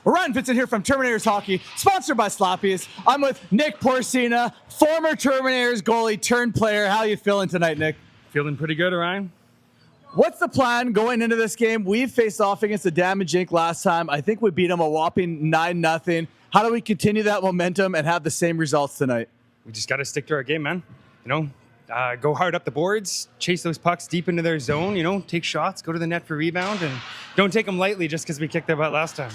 Orion Vincent here from Terminatorshockey, sponsored by Sloppies. I'm with Nick Porcina, former Terminators goalie turned player. How you feeling tonight, Nick? Feeling pretty good, Orion. What's the plan going into this game? We've faced off against the Damage Inc. last time. I think we beat them a whopping 9-0. How do we continue that momentum and have the same results tonight? We just got to stick to our game, man. Go hard up the boards, chase those pucks deep into their zone, take shots, go to the net for rebound, and don't take them lightly just because we kicked their butt last time.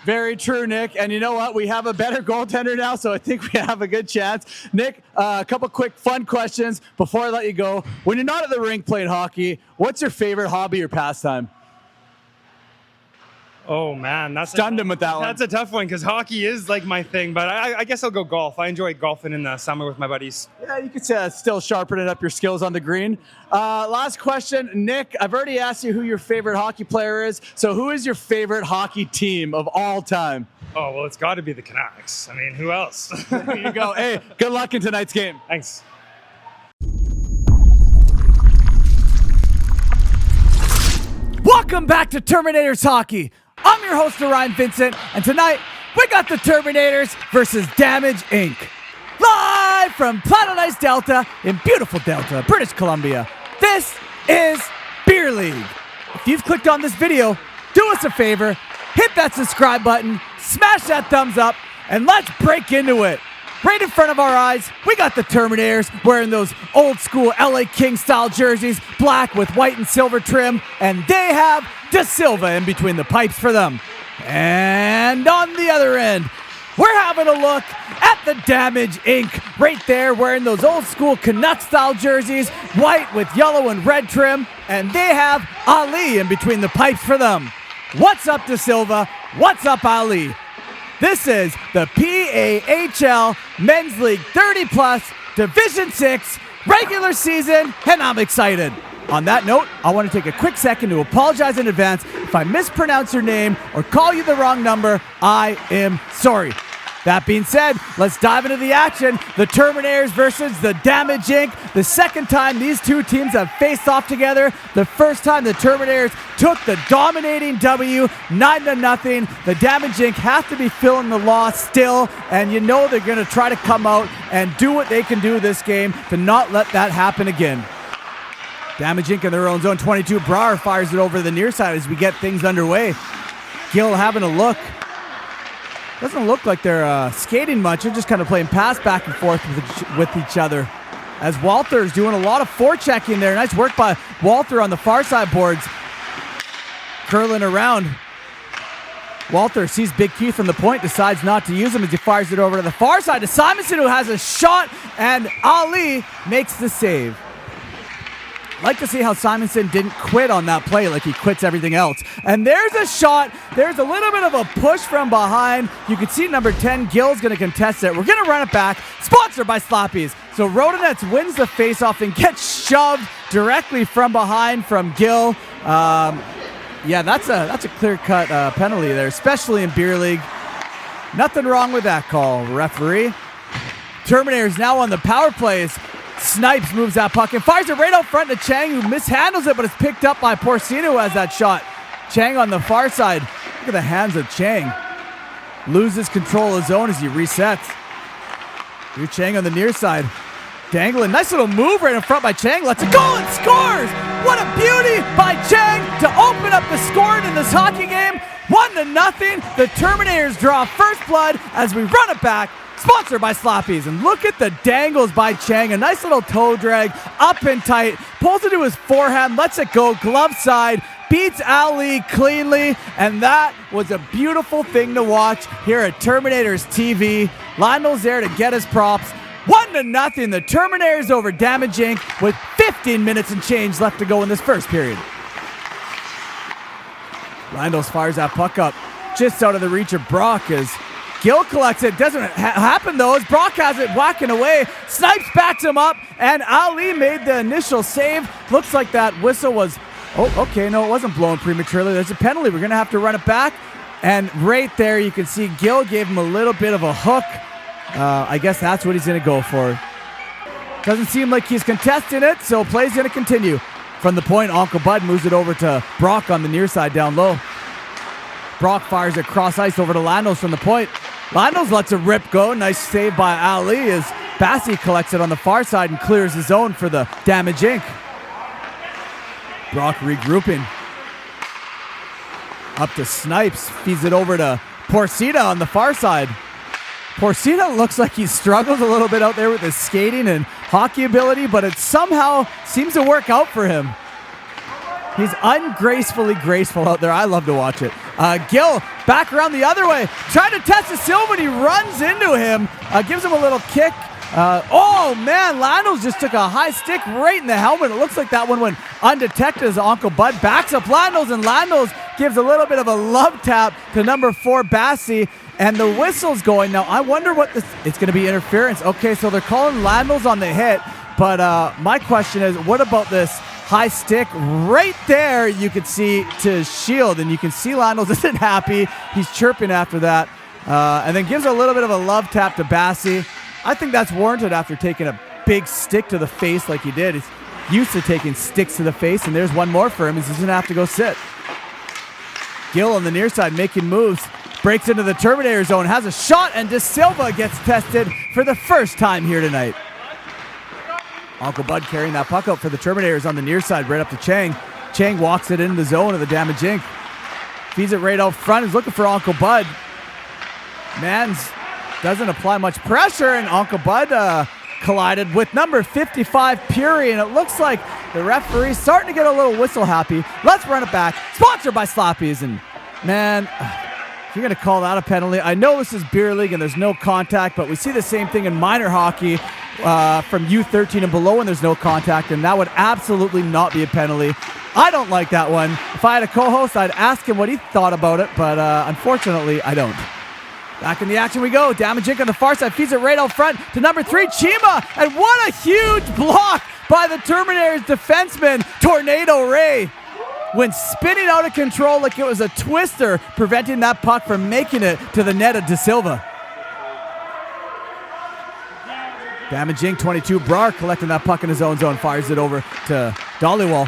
Very true, Nick. And you know what? We have a better goaltender now, so I think we have a good chance. Nick, a couple quick fun questions before I let you go. When you're not at the rink playing hockey, what's your favorite hobby or pastime? Oh, man. Stunned him with that one. That's a tough one because hockey is like my thing, but I guess I'll go golf. I enjoy golfing in the summer with my buddies. Yeah, you could say still sharpening up your skills on the green. Last question, Nick. I've already asked you who your favorite hockey player is. So who is your favorite hockey team of all time? Oh, well, it's got to be the Canucks. I mean, who else? There you go. Hey, good luck in tonight's game. Thanks. Welcome back to Terminatorshockey. I'm your host, Orion Vincent, and tonight we got the Terminators versus Damage Inc. Live from Planet Ice Delta in beautiful Delta, British Columbia. This is Beer League. If you've clicked on this video, do us a favor, hit that subscribe button, smash that thumbs up, and let's break into it. Right in front of our eyes, we got the Terminators wearing those old school LA King style jerseys, black with white and silver trim, and they have De Silva in between the pipes for them. And on the other end, we're having a look at the Damage Inc. right there wearing those old school Canuck style jerseys, white with yellow and red trim, and they have Ali in between the pipes for them. What's up, De Silva? What's up, Ali? This is the PAHL Men's League 30+ Division 6 regular season, and I'm excited. On that note, I want to take a quick second to apologize in advance. If I mispronounce your name or call you the wrong number, I am sorry. That being said, let's dive into the action. The Terminators versus the Damage Inc. The second time these two teams have faced off together. The first time the Terminators took the dominating W, 9-0. The Damage Inc. have to be feeling the loss still, and you know they're going to try to come out and do what they can do this game to not let that happen again. Damage Inc. in their own zone, 22. Brouwer fires it over the near side as we get things underway. Gill having a look. Doesn't look like they're skating much. They're just kind of playing pass back and forth with each other. As Walter's doing a lot of forechecking there. Nice work by Walter on the far side boards. Curling around. Walter sees Big Keith from the point, decides not to use him as he fires it over to the far side to Simonson, who has a shot, and Ali makes the save. Like to see how Simonson didn't quit on that play like he quits everything else. And there's a shot. There's a little bit of a push from behind. You can see number 10, Gill's going to contest it. We're going to run it back. Sponsored by Sloppies. So Rodinets wins the faceoff and gets shoved directly from behind from Gill. Yeah, that's a clear-cut penalty there, especially in Beer League. Nothing wrong with that call, referee. Terminators now on the power plays. Snipes moves that puck and fires it right out front to Chang, who mishandles it, but it's picked up by Porcino, who has that shot. Chang on the far side. Look at the hands of Chang. Loses control of his zone as he resets. Here's Chang on the near side. Dangling. Nice little move right in front by Chang. Lets it go and scores! What a beauty by Chang to open up the scoring in this hockey game. 1-0. The Terminators draw first blood as we run it back. Sponsored by Sloppies. And look at the dangles by Chang. A nice little toe drag, up and tight. Pulls it to his forehand, lets it go, glove side. Beats Ali cleanly. And that was a beautiful thing to watch here at Terminators TV. Lionel's there to get his props. 1-0. The Terminators over Damage Inc. with 15 minutes and change left to go in this first period. Lindels fires that puck up just out of the reach of Brock as Gill collects it. Doesn't happen though as Brock has it whacking away. Snipes backs him up and Ali made the initial save. Looks like that whistle was, oh, okay, no, it wasn't blown prematurely. There's a penalty. We're going to have to run it back. And right there you can see Gill gave him a little bit of a hook. I guess that's what he's going to go for. Doesn't seem like he's contesting it, so play's going to continue. From the point, Uncle Bud moves it over to Brock on the near side down low. Brock fires it cross ice over to Landos from the point. Landos lets it rip go. Nice save by Ali as Bassi collects it on the far side and clears his zone for the Damage Inc. Brock regrouping. Up to Snipes. Feeds it over to Porcita on the far side. Porcita looks like he struggles a little bit out there with his skating and hockey ability, but it somehow seems to work out for him. He's ungracefully graceful out there. I love to watch it. Gil back around the other way. Trying to test the Silva, and he runs into him. Gives him a little kick. Oh, man. Landos just took a high stick right in the helmet. It looks like that one went undetected as Uncle Bud backs up Landos, and Landos gives a little bit of a love tap to number 4, Bassi. And the whistle's going. Now, I wonder what this... It's going to be interference. Okay, so they're calling Landos on the hit. But my question is, what about this high stick right there? You could see to shield, and you can see Landos isn't happy. He's chirping after that. And then gives a little bit of a love tap to Bassi. I think that's warranted after taking a big stick to the face like he did. He's used to taking sticks to the face, and there's one more for him. He's going to have to go sit. Gil on the near side making moves. Breaks into the Terminator zone, has a shot, and De Silva gets tested for the first time here tonight. Uncle Bud carrying that puck out for the Terminators on the near side, right up to Chang. Chang walks it into the zone of the Damage Inc. Feeds it right out front, is looking for Uncle Bud. Mans doesn't apply much pressure, and Uncle Bud collided with number 55, Puri, and it looks like the referee's starting to get a little whistle happy. Let's run it back. Sponsored by Sloppies, and man... You're going to call that a penalty. I know this is beer league and there's no contact, but we see the same thing in minor hockey from U13 and below when there's no contact, and that would absolutely not be a penalty. I don't like that one. If I had a co-host, I'd ask him what he thought about it, but unfortunately, I don't. Back in the action we go. Damage Inc. on the far side feeds it right out front to number 3, Chima, and what a huge block by the Terminators defenseman, Tornado Ray. Went spinning out of control like it was a twister, preventing that puck from making it to the net of De Silva. Damage Inc. 22, Brar collecting that puck in his own zone, fires it over to Dollywall.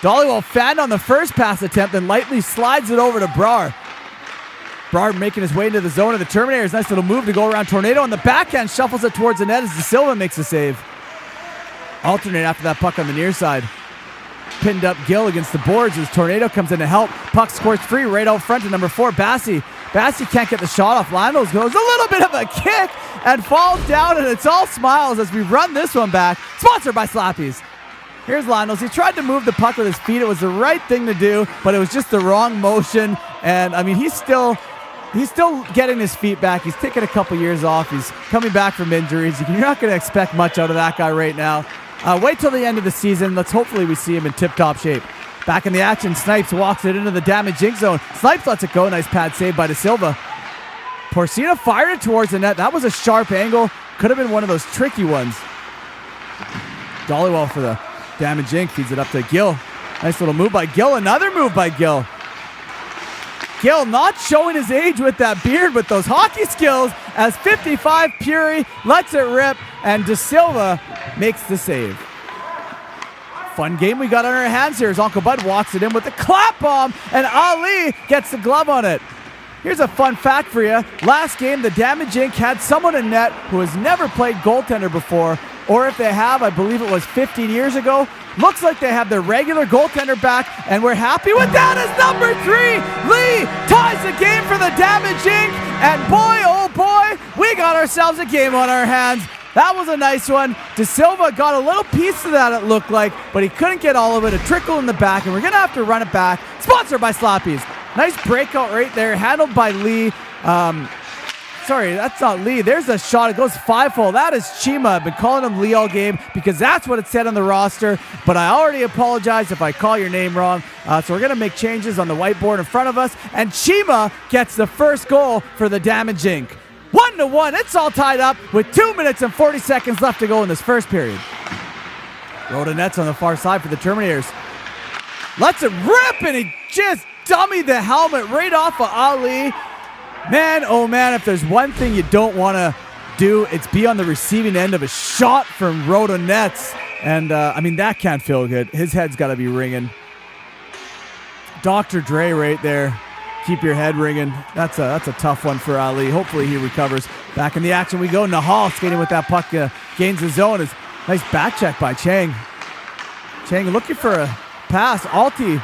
Dollywall fanned on the first pass attempt, then lightly slides it over to Brar. Brar making his way into the zone of the Terminators. Nice little move to go around Tornado on the backhand, shuffles it towards the net as De Silva makes a save. Alternate after that puck on the near side. Pinned up Gil against the boards as Tornado comes in to help. Puck squirts free right out front to number 4, Bassi. Bassi can't get the shot off. Landos goes a little bit of a kick and falls down, and it's all smiles as we run this one back. Sponsored by Slappies. Here's Landos. He tried to move the puck with his feet. It was the right thing to do, but it was just the wrong motion. And I mean, he's still getting his feet back. He's taking a couple years off. He's coming back from injuries. You're not going to expect much out of that guy right now. Wait till the end of the season. Hopefully we see him in tip-top shape. Back in the action, Snipes walks it into the Damage Inc. zone. Snipes lets it go. Nice pad save by De Silva. Porcina fired it towards the net. That was a sharp angle. Could have been one of those tricky ones. Dollywall for the Damage Inc. Feeds it up to Gil. Nice little move by Gil. Another move by Gil. Gil not showing his age with that beard, with those hockey skills, as 55 Puri lets it rip, and De Silva makes the save. Fun game we got on our hands here as Uncle Bud walks it in with the clap bomb, and Ali gets the glove on it. Here's a fun fact for you. Last game, the Damage Inc. had someone in net who has never played goaltender before, or if they have, I believe it was 15 years ago. Looks like they have their regular goaltender back, and we're happy with that as number 3, Lee, ties the game for the Damage Inc. And boy, oh boy, we got ourselves a game on our hands. That was a nice one. De Silva got a little piece of that, it looked like, but he couldn't get all of it. A trickle in the back, and we're going to have to run it back. Sponsored by Sloppies. Nice breakout right there, handled by Lee. Sorry, that's not Lee. There's a shot. It goes 5-hole. That is Chima. I've been calling him Lee all game because that's what it said on the roster, but I already apologize if I call your name wrong. So we're going to make changes on the whiteboard in front of us, and Chima gets the first goal for the Damage Inc. 1-1. It's all tied up with 2 minutes and 40 seconds left to go in this first period. Road of nets on the far side for the Terminators. Lets it rip, and he just dummied the helmet right off of Ali. Man, oh man, if there's one thing you don't want to do, it's be on the receiving end of a shot from Road of nets. And, I mean, that can't feel good. His head's got to be ringing. Dr. Dre right there. Keep your head ringing. That's a tough one for Ali. Hopefully he recovers. Back in the action we go. Nahal skating with that puck. Gains the zone. Nice back check by Chang. Chang looking for a pass. Alti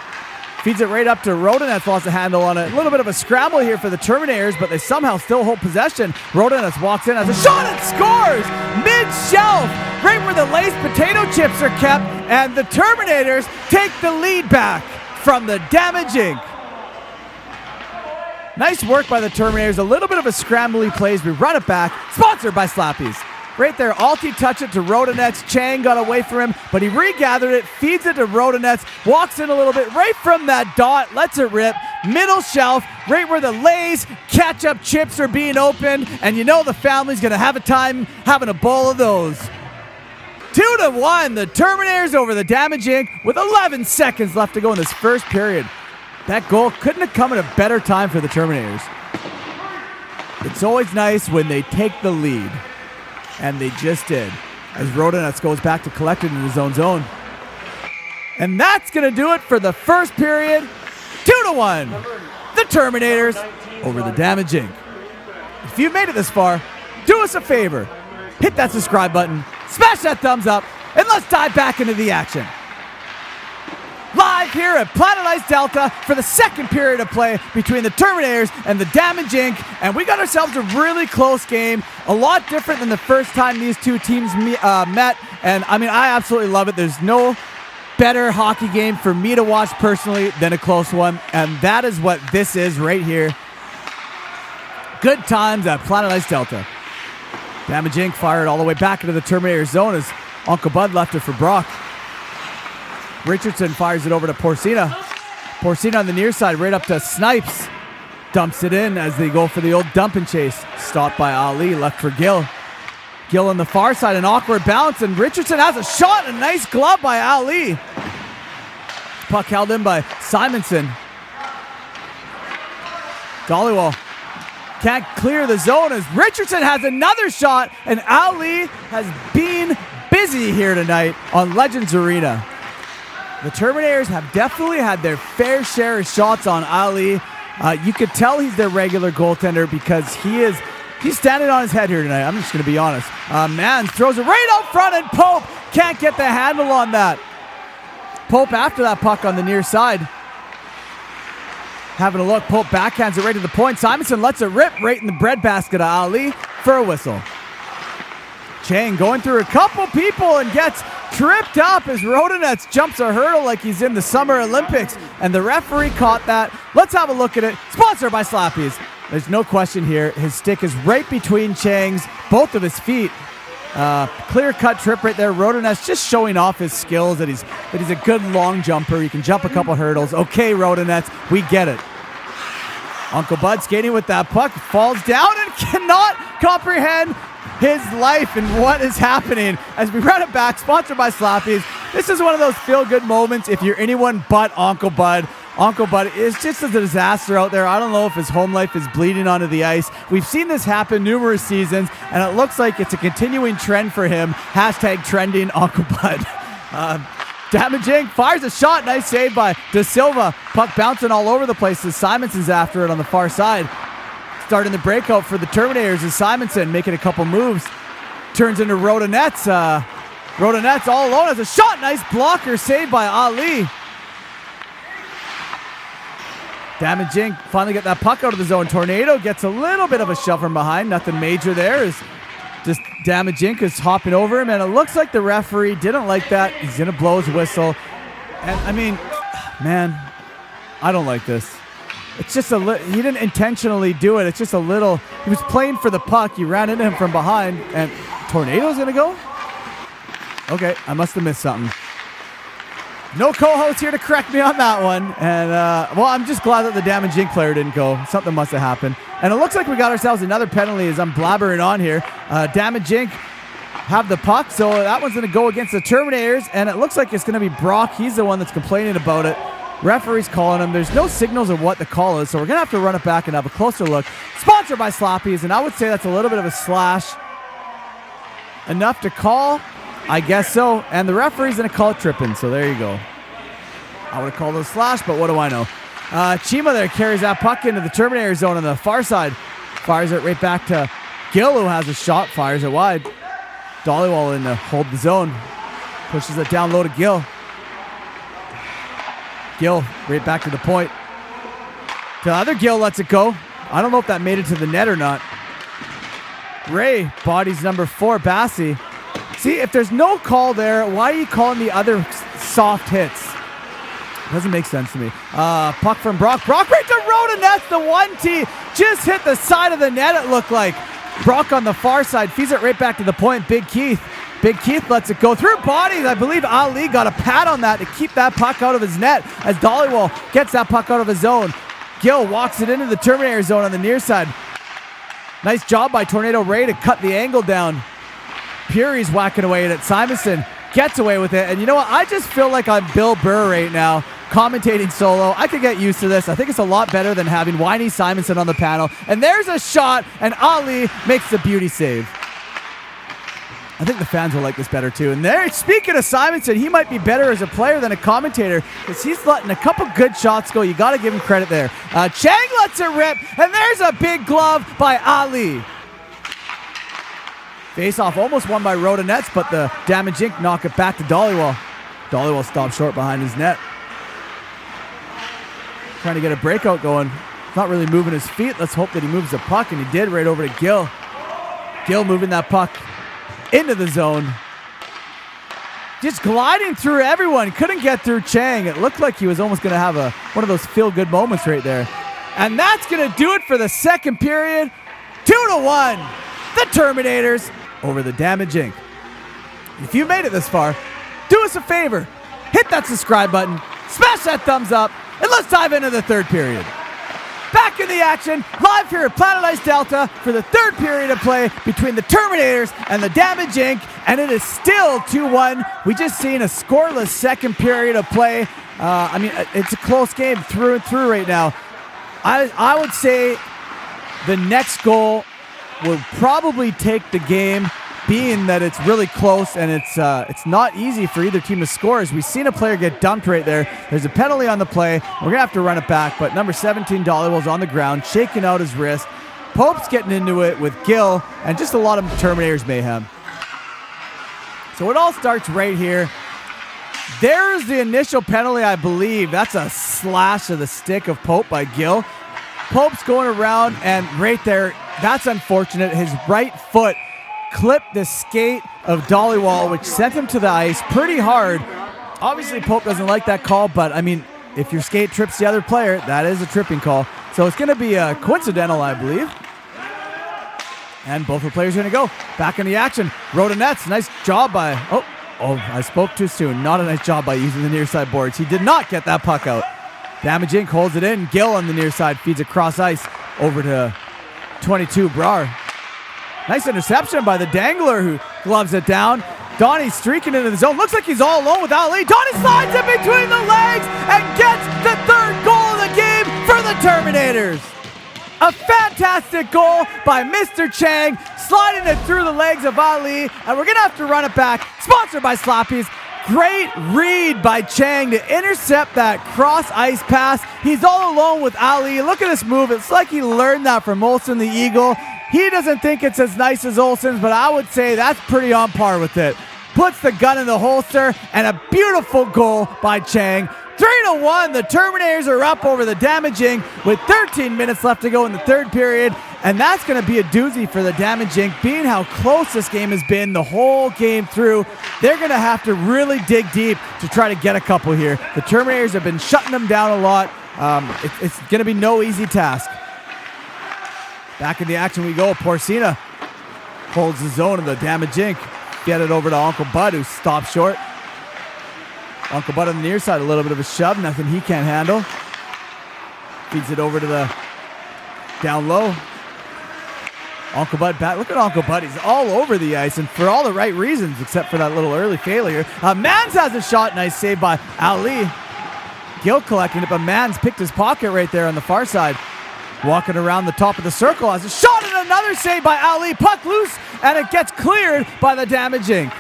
feeds it right up to Rodonets. Lost a handle on it. A little bit of a scramble here for the Terminators, but they somehow still hold possession. Rodonets walks in, has a shot and scores! Mid-shelf, right where the laced potato chips are kept, and the Terminators take the lead back from the Damage Inc. Nice work by the Terminators. A little bit of a scrambly plays. We run it back. Sponsored by Slappies. Right there, Alti touched it to Rodonets. Chang got away from him, but he regathered it, feeds it to Rodonets, walks in a little bit right from that dot, lets it rip. Middle shelf, right where the Lay's ketchup chips are being opened, and you know the family's going to have a time having a bowl of those. 2-1, the Terminators over the Damage Inc. with 11 seconds left to go in this first period. That goal couldn't have come at a better time for the Terminators. It's always nice when they take the lead. And they just did, as Rodonets goes back to collect it in his own zone. And that's going to do it for the first period. 2-1. The Terminators over the Damage Inc. If you've made it this far, do us a favor. Hit that subscribe button, smash that thumbs up, and let's dive back into the action. Live here at Planet Ice Delta for the second period of play between the Terminators and the Damage Inc. And we got ourselves a really close game. A lot different than the first time these two teams met. And I mean, I absolutely love it. There's no better hockey game for me to watch personally than a close one. And that is what this is right here. Good times at Planet Ice Delta. Damage Inc. fired all the way back into the Terminator zone as Uncle Bud left it for Brock. Richardson fires it over to Porcina. Porcina on the near side, right up to Snipes. Dumps it in as they go for the old dump and chase. Stopped by Ali, left for Gill. Gill on the far side, an awkward bounce, and Richardson has a shot, a nice glove by Ali. Puck held in by Simonson. Dollywall can't clear the zone as Richardson has another shot, and Ali has been busy here tonight on Legends Arena. The Terminators have definitely had their fair share of shots on Ali. You could tell he's their regular goaltender because he's standing on his head here tonight. I'm just going to be honest. Man throws it right out front, and Pope can't get the handle on that. Pope after that puck on the near side. Having a look, Pope backhands it right to the point. Simonson lets it rip right in the breadbasket of Ali for a whistle. Chang going through a couple people and gets tripped up as Rodonets jumps a hurdle like he's in the Summer Olympics, and the referee caught that. Let's have a look at it. Sponsored by Slappies. There's no question here. His stick is right between Chang's, both of his feet. Clear-cut trip right there. Rodonets just showing off his skills, that he's a good long jumper. He can jump a couple hurdles. Okay, Rodonets, we get it. Uncle Bud skating with that puck, falls down and cannot comprehend his life and what is happening as we run it back. Sponsored by Slappies. This is one of those feel-good moments if you're anyone but Uncle Bud. Uncle Bud is just a disaster out there. I don't know if his home life is bleeding onto the ice. We've seen this happen numerous seasons, and it looks like it's a continuing trend for him. Hashtag trending Uncle Bud. Damage Inc. fires a shot. Nice save by De Silva. Puck bouncing all over the place as Simonson's after it on the far side. Starting the breakout for the Terminators is Simonson making a couple moves. Turns into Rodonets. Rodonets all alone has a shot. Nice blocker saved by Ali. Damage Inc. finally get that puck out of the zone. Tornado gets a little bit of a shove from behind. Nothing major there. Is just Damage Inc. is hopping over him, and it looks like the referee didn't like that. He's going to blow his whistle. And I mean, man, I don't like this. It's just he didn't intentionally do it. It's just a little, he was playing for the puck. You ran into him from behind, and Tornado's going to go? Okay, I must have missed something. No co-host here to correct me on that one. And, well, I'm just glad that the Damage Inc. player didn't go. Something must have happened. And it looks like we got ourselves another penalty as I'm blabbering on here. Damage Inc. have the puck, so that one's going to go against the Terminators, and it looks like it's going to be Brock. He's the one that's complaining about it. Referee's calling him. There's no signals of what the call is, so we're going to have to run it back and have a closer look. Sponsored by Slappies, and I would say that's a little bit of a slash. Enough to call. I guess so. And the referee's going to call it tripping, so there you go. I would have called it a slash, but what do I know? Chima there carries that puck into the Terminator zone on the far side. Fires it right back to Gill, who has a shot. Fires it wide. Dollywall in to hold the zone. Pushes it down low to Gill. Gill right back to the point. The other Gill lets it go. I don't know if that made it to the net or not. Ray bodies number 4, Bassi. See, if there's no call there, why are you calling the other soft hits? Doesn't make sense to me. Puck from Brock. Brock right to Rhoda Nets. The 1T just hit the side of the net, it looked like. Brock on the far side feeds it right back to the point. Big Keith lets it go through bodies. I believe Ali got a pad on that to keep that puck out of his net as Dollywall gets that puck out of his zone. Gill walks it into the Terminator zone on the near side. Nice job by Tornado Ray to cut the angle down. Puri's whacking away at it. Simonson gets away with it. And you know what? I just feel like I'm Bill Burr right now, commentating solo. I could get used to this. I think it's a lot better than having Whiny Simonson on the panel. And there's a shot, and Ali makes the beauty save. I think the fans will like this better too. And there, speaking of Simonson, he might be better as a player than a commentator because he's letting a couple good shots go. You got to give him credit there. Chang lets it rip, and there's a big glove by Ali. Face off almost won by Rhoda Nets, but the Damage Inc. knock it back to Dollywall. Dollywall stops short behind his net. Trying to get a breakout going. Not really moving his feet. Let's hope that he moves the puck, and he did right over to Gill. Gill moving that puck into the zone. Just gliding through everyone. Couldn't get through Chang. It looked like he was almost going to have one of those feel-good moments right there. And that's going to do it for the second period. 2-1. The Terminators over the Damage Inc. If you made it this far, do us a favor. Hit that subscribe button. Smash that thumbs up. And let's dive into the third period. Back in the action, live here at Planet Ice Delta for the third period of play between the Terminators and the Damage Inc. And it is still 2-1. We just seen a scoreless second period of play. It's a close game through and through right now. I would say the next goal will probably take the game, being that it's really close and it's not easy for either team to score. As we've seen a player get dumped right there. There's a penalty on the play. We're going to have to run it back, but number 17, Dollywall's on the ground, shaking out his wrist. Pope's getting into it with Gill, and just a lot of Terminators mayhem. So it all starts right here. There's the initial penalty, I believe. That's a slash of the stick of Pope by Gill. Pope's going around, and right there, that's unfortunate. His right foot clipped the skate of Dollywall, which sent him to the ice pretty hard. Obviously, Pope doesn't like that call, but I mean, if your skate trips the other player, that is a tripping call. So it's going to be coincidental, I believe. And both the players are going to go back in the action. Rhoda Nets, nice job by... Oh, I spoke too soon. Not a nice job by using the near side boards. He did not get that puck out. Damage Inc. holds it in. Gill on the near side feeds across ice over to 22 Brar. Nice interception by the Dangler, who gloves it down. Donnie streaking into the zone. Looks like he's all alone with Ali. Donnie slides in between the legs and gets the third goal of the game for the Terminators. A fantastic goal by Mr. Chang, sliding it through the legs of Ali, and we're going to have to run it back. Sponsored by Sloppies. Great read by Chang to intercept that cross-ice pass. He's all alone with Ali. Look at this move. It's like he learned that from Olsen the Eagle. He doesn't think it's as nice as Olsen's, but I would say that's pretty on par with it. Puts the gun in the holster, and a beautiful goal by Chang. 3-1, the Terminators are up over the Damage Inc. with 13 minutes left to go in the third period, and that's going to be a doozy for the Damage Inc. Being how close this game has been the whole game through, they're going to have to really dig deep to try to get a couple here. The Terminators have been shutting them down a lot. It's going to be no easy task. Back in the action we go. Porcina holds the zone of the Damage Inc. Get it over to Uncle Bud, who stops short. Uncle Bud on the near side, a little bit of a shove, nothing he can't handle. Feeds it over to the down low. Uncle Bud back. Look at Uncle Bud. He's all over the ice, and for all the right reasons, except for that little early failure. Mans has a shot. Nice save by Ali. Gill collecting it, but Mans picked his pocket right there on the far side. Walking around the top of the circle. Has a shot and another save by Ali. Puck loose, and it gets cleared by the Damage Inc.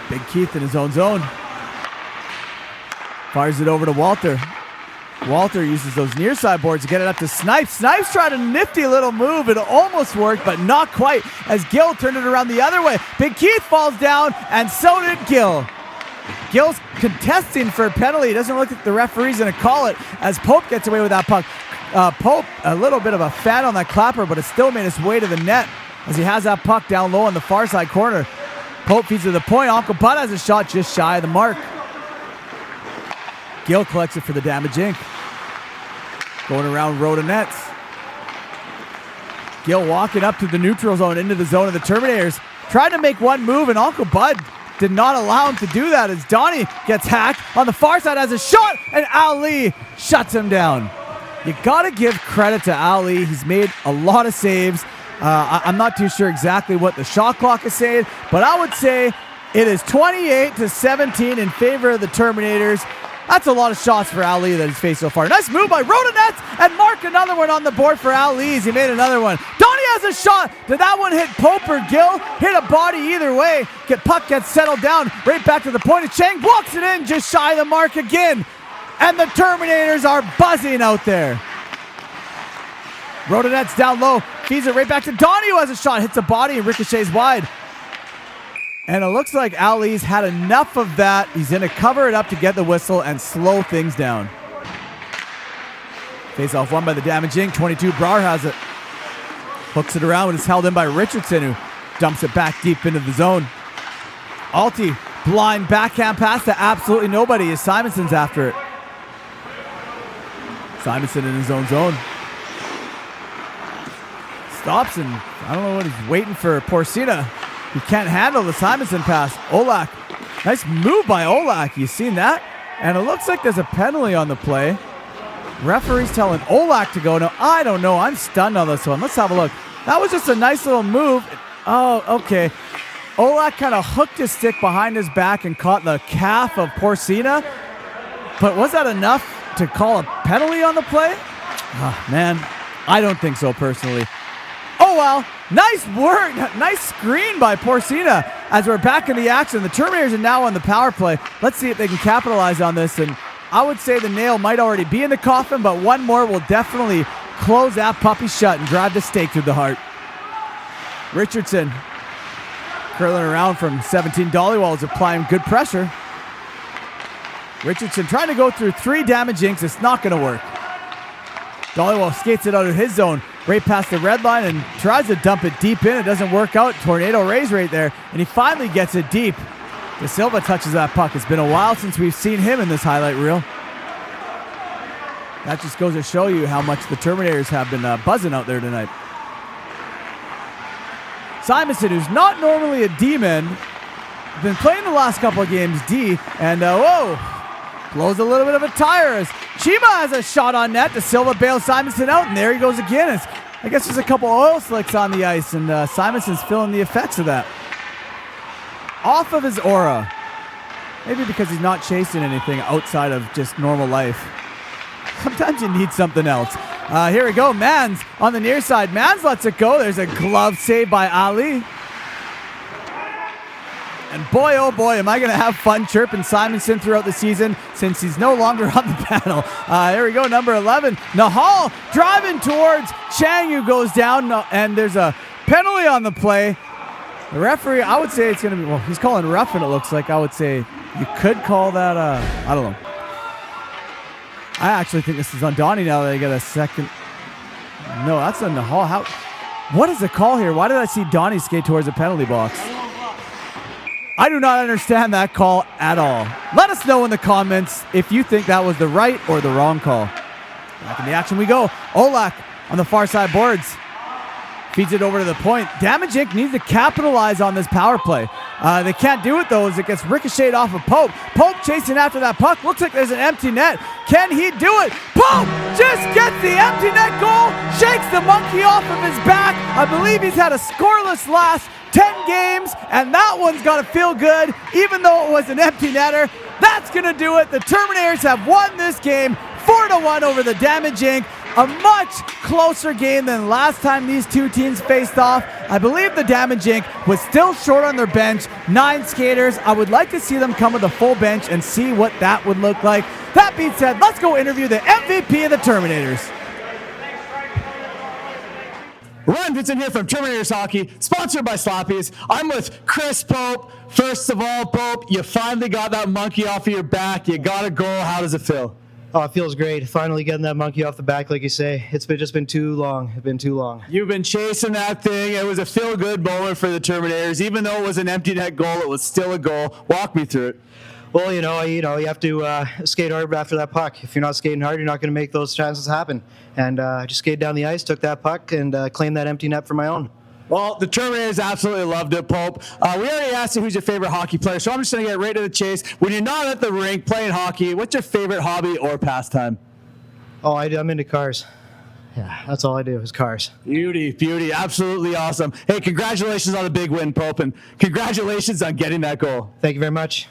Big Keith in his own zone. Fires it over to Walter. Walter uses those near side boards to get it up to Snipes. Snipes tried a nifty little move. It almost worked, but not quite, as Gill turned it around the other way. Big Keith falls down, and so did Gill. Gill's contesting for a penalty. It doesn't look like the referee's going to call it, as Pope gets away with that puck. Pope, a little bit of a fan on that clapper, but it still made its way to the net as he has that puck down low on the far side corner. Pope feeds to the point. Uncle Bud has a shot just shy of the mark. Gill collects it for the Damage Inc. Going around row to nets. Gill walking up to the neutral zone, into the zone of the Terminators. Trying to make one move, and Uncle Bud did not allow him to do that, as Donnie gets hacked. On the far side has a shot, and Ali shuts him down. You got to give credit to Ali. He's made a lot of saves. I'm not too sure exactly what the shot clock is saying, but I would say it is 28-17 in favor of the Terminators. That's a lot of shots for Ali that he's faced so far. Nice move by Rodonets, and Mark another one on the board for Ali. He made another one. Donnie has a shot. Did that one hit Pope or Gill? Hit a body either way. Puck gets settled down right back to the point, and Chang walks it in just shy of the mark again. And the Terminators are buzzing out there. Rodonets down low, feeds it right back to Donnie, who has a shot, hits a body and ricochets wide. And it looks like Ali's had enough of that. He's going to cover it up to get the whistle and slow things down. Face off won by the Damage Inc. 22, Brar has it. Hooks it around, and it's held in by Richardson, who dumps it back deep into the zone. Alti, blind backhand pass to absolutely nobody as Simonson's after it. Simonson in his own zone. Stops, and I don't know what he's waiting for. Porcina, he can't handle the Simonson pass. Olak, nice move by Olak. You seen that? And it looks like there's a penalty on the play. Referee's telling Olak to go. No, I don't know. I'm stunned on this one. Let's have a look. That was just a nice little move. Oh, okay. Olak kind of hooked his stick behind his back and caught the calf of Porcina. But was that enough to call a penalty on the play? Oh, man, I don't think so personally. Oh, well, nice work. Nice screen by Porcina as we're back in the action. The Terminators are now on the power play. Let's see if they can capitalize on this. And I would say the nail might already be in the coffin, but one more will definitely close that puppy shut and drive the stake through the heart. Richardson curling around from 17. Dollywall is applying good pressure. Richardson trying to go through 3 Damage Incs. It's not going to work. Dollywall skates it out of his zone, right past the red line, and tries to dump it deep in. It doesn't work out. Tornado Rays right there, and he finally gets it deep. De Silva touches that puck. It's been a while since we've seen him in this highlight reel. That just goes to show you how much the Terminators have been buzzing out there tonight. Simonson, who's not normally a D-man, been playing the last couple of games D, and blows a little bit of a tire as Chima has a shot on net. De Silva bails Simonson out, and there he goes again. I guess there's a couple oil slicks on the ice, and Simonson's feeling the effects of that. Off of his aura. Maybe because he's not chasing anything outside of just normal life. Sometimes you need something else. Here we go. Mans on the near side. Mans lets it go. There's a glove save by Ali. And boy, oh boy, am I going to have fun chirping Simonson throughout the season since he's no longer on the panel. Here we go, number 11. Nahal driving towards Chang, who goes down, and there's a penalty on the play. The referee, I would say it's going to be, well, he's calling roughing, it looks like. I would say you could call that, I don't know. I actually think this is on Donnie now that they get a second. No, that's on Nahal. What is the call here? Why did I see Donnie skate towards the penalty box? I do not understand that call at all. Let us know in the comments if you think that was the right or the wrong call. Back in the action we go. Olak on the far side boards. Feeds it over to the point. Damage Inc. needs to capitalize on this power play. They can't do it though as it gets ricocheted off of Pope. Pope chasing after that puck. Looks like there's an empty net. Can he do it? Pope just gets the empty net goal. Shakes the monkey off of his back. I believe he's had a scoreless last 10 games, and that one's got to feel good, even though it was an empty netter. That's going to do it. The Terminators have won this game 4-1 over the Damage Inc. A much closer game than last time these two teams faced off. I believe the Damage Inc. was still short on their bench, 9 skaters. I would like to see them come with a full bench and see what that would look like. That being said, let's go interview the MVP of the Terminators. Ryan Vincent here from Terminatorshockey, sponsored by Slappies. I'm with Chris Pope. First of all, Pope, you finally got that monkey off of your back. You got a goal. How does it feel? Oh, it feels great. Finally getting that monkey off the back, like you say. It's just been too long. It's been too long. You've been chasing that thing. It was a feel-good moment for the Terminators. Even though it was an empty net goal, it was still a goal. Walk me through it. Well, you have to skate hard after that puck. If you're not skating hard, you're not going to make those chances happen. And I just skated down the ice, took that puck, and claimed that empty net for my own. Well, the Terminators absolutely loved it, Pope. We already asked you who's your favorite hockey player, so I'm just going to get right to the chase. When you're not at the rink playing hockey, what's your favorite hobby or pastime? Oh, I'm into cars. Yeah, that's all I do is cars. Beauty. Absolutely awesome. Hey, congratulations on the big win, Pope, and congratulations on getting that goal. Thank you very much.